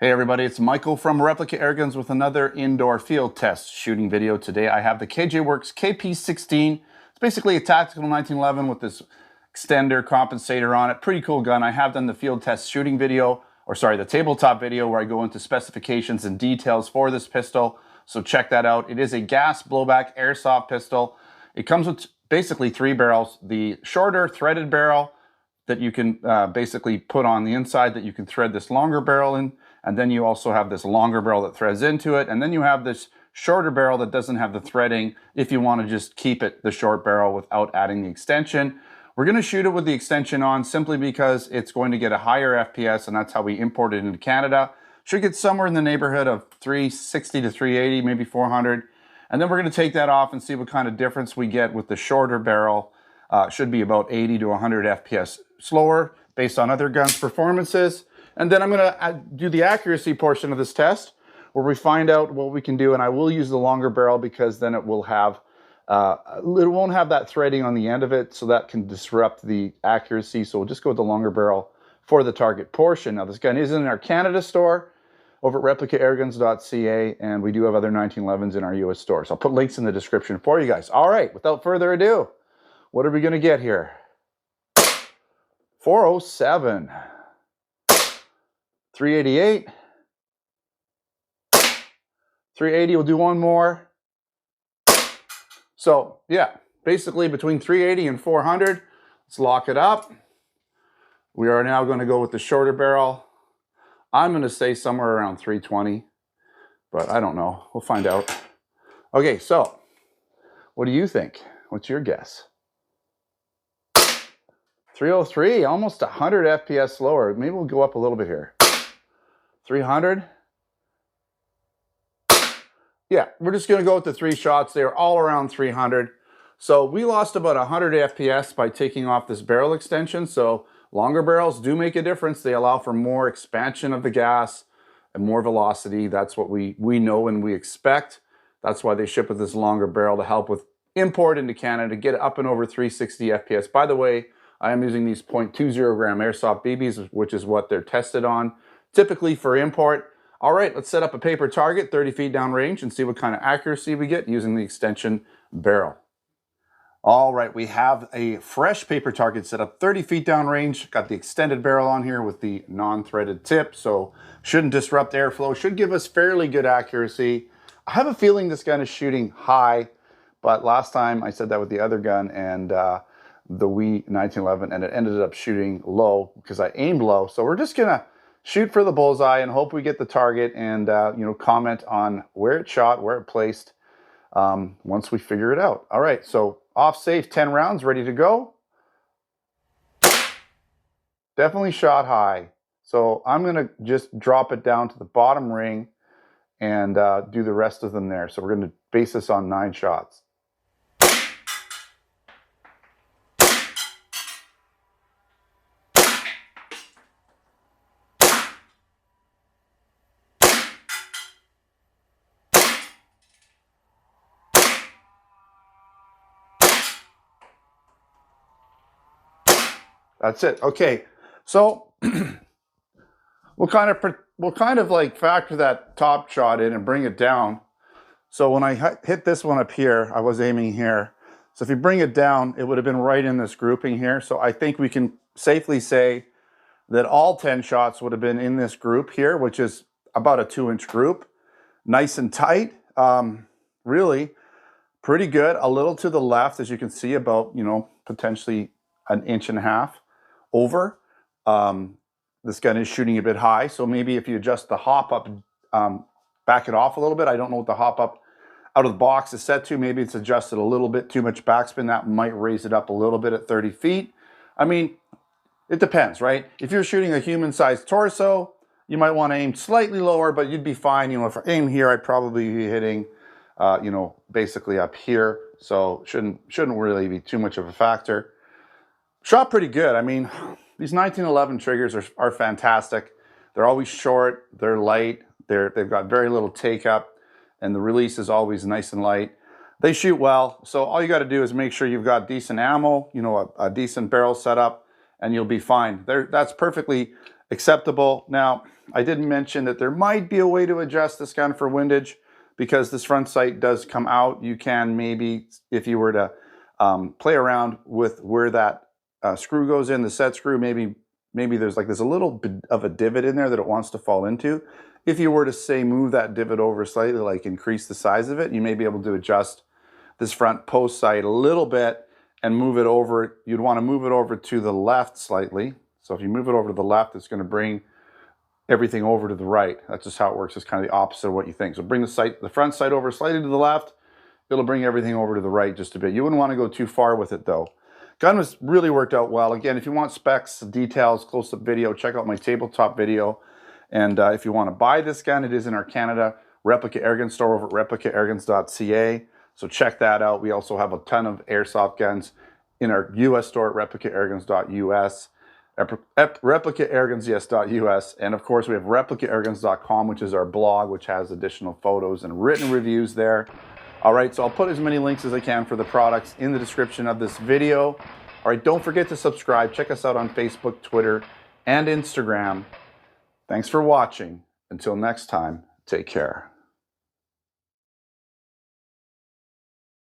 Hey everybody, it's Michael from Replica Airguns with another indoor field test shooting video. Today I have the KJWorks KP-16. It's basically a tactical 1911 with this extender compensator on it. Pretty cool gun. I have done the field test shooting video, the tabletop video where I go into specifications and details for this pistol. So check that out. It is a gas blowback airsoft pistol. It comes with basically 3 barrels. The shorter threaded barrel that you can basically put on the inside that you can thread this longer barrel in. And then you also have this longer barrel that threads into it. And then you have this shorter barrel that doesn't have the threading if you want to just keep it the short barrel without adding the extension. We're going to shoot it with the extension on simply because it's going to get a higher FPS, and that's how we import it into Canada. Should get somewhere in the neighborhood of 360 to 380, maybe 400. And then we're going to take that off and see what kind of difference we get with the shorter barrel. Should be about 80 to 100 FPS slower based on other guns' performances. And then I'm going to do the accuracy portion of this test where we find out what we can do. And I will use the longer barrel because then it will have, it won't have that threading on the end of it, so that can disrupt the accuracy. So we'll just go with the longer barrel for the target portion. Now this gun is in our Canada store over at replicaAirguns.ca, and we do have other 1911s in our US store. So I'll put links in the description for you guys. All right, without further ado, what are we going to get here? 407. 388, 380, we'll do one more. So yeah, basically between 380 and 400, let's lock it up. We are now going to go with the shorter barrel. I'm going to say somewhere around 320, but I don't know. We'll find out. Okay, so what do you think? What's your guess? 303, almost 100 FPS slower. Maybe we'll go up a little bit here. 300. Yeah, we're just going to go with the 3 shots. They are all around 300. So we lost about 100 FPS by taking off this barrel extension. So longer barrels do make a difference. They allow for more expansion of the gas and more velocity. That's what we know and we expect. That's why they ship with this longer barrel to help with import into Canada, get up and over 360 FPS. By the way, I am using these 0.20 gram Airsoft BBs, which is what they're tested on, typically for import. All right, let's set up a paper target 30 feet down range and see what kind of accuracy we get using the extension barrel. All right, we have a fresh paper target set up 30 feet down range. Got the extended barrel on here with the non-threaded tip, so shouldn't disrupt airflow. Should give us fairly good accuracy. I have a feeling this gun is shooting high, but last time I said that with the other gun and the Wii 1911, and it ended up shooting low because I aimed low. So we're just gonna shoot for the bullseye and hope we get the target, and comment on where it shot, where it placed once we figure it out. All right, so off safe, 10 rounds, ready to go. Definitely shot high. So I'm gonna just drop it down to the bottom ring and do the rest of them there. So we're gonna base this on 9 shots. That's it. Okay, so we'll kind of like factor that top shot in and bring it down. So when I hit this one up here, I was aiming here. So if you bring it down, it would have been right in this grouping here. So I think we can safely say that all 10 shots would have been in this group here, which is about a 2-inch group. Nice and tight. Really pretty good. A little to the left, as you can see, about, potentially 1.5 inches over. This gun is shooting a bit high, so maybe if you adjust the hop up, back it off a little bit. I don't know what the hop up out of the box is set to. Maybe it's adjusted a little bit too much backspin. That might raise it up a little bit at 30 feet. I mean, it depends, right? If you're shooting a human-sized torso, you might want to aim slightly lower, but you'd be fine. If I aim here, I'd probably be hitting, basically up here. So shouldn't really be too much of a factor. Shot pretty good. I mean, these 1911 triggers are fantastic. They're always short, they're light, they've got very little take up, and the release is always nice and light. They shoot well, so all you got to do is make sure you've got decent ammo, a decent barrel setup, and you'll be fine. That's perfectly acceptable. Now, I did mention that there might be a way to adjust this gun for windage because this front sight does come out. You can maybe, if you were to play around with where that screw goes in, the set screw, maybe there's a little bit of a divot in there that it wants to fall into. If you were to say move that divot over slightly, like increase the size of it, you may be able to adjust this front post sight a little bit and move it over. You'd want to move it over to the left slightly. So if you move it over to the left, it's going to bring everything over to the right. That's just how it works. It's kind of the opposite of what you think. So bring the front sight over slightly to the left. It'll bring everything over to the right just a bit. You wouldn't want to go too far with it though. Gun was really worked out well. Again, if you want specs, details, close-up video, check out my tabletop video. And if you want to buy this gun, it is in our Canada Replica Airgun store over at replicaairguns.ca. So check that out. We also have a ton of airsoft guns in our US store at replicaairguns.us. replicaairguns.us, and of course we have replicaairguns.com, which is our blog, which has additional photos and written reviews there. All right, so I'll put as many links as I can for the products in the description of this video. All right, don't forget to subscribe. Check us out on Facebook, Twitter, and Instagram. Thanks for watching. Until next time, take care.